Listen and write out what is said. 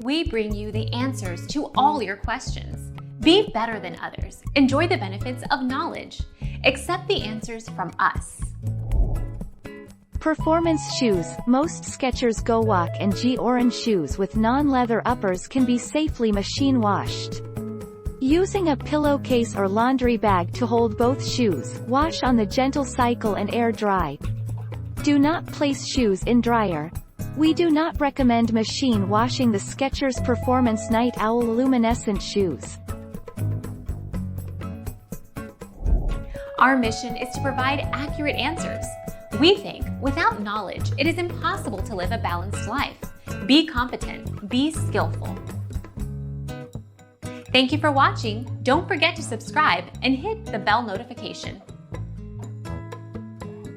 we bring you the answers to all your questions. Be better than others. Enjoy the benefits of knowledge. Accept the answers from us. Performance shoes. Most Skechers Go Walk and G Orange shoes with non-leather uppers can be safely machine washed. Using a pillowcase or laundry bag to hold both shoes, wash on the gentle cycle and air dry. Do not place shoes in dryer. We do not recommend machine washing the Skechers Performance Night Owl luminescent shoes. Our mission is to provide accurate answers. We think without knowledge, it is impossible to live a balanced life. Be competent, be skillful. Thank you for watching. Don't forget to subscribe and hit the bell notification.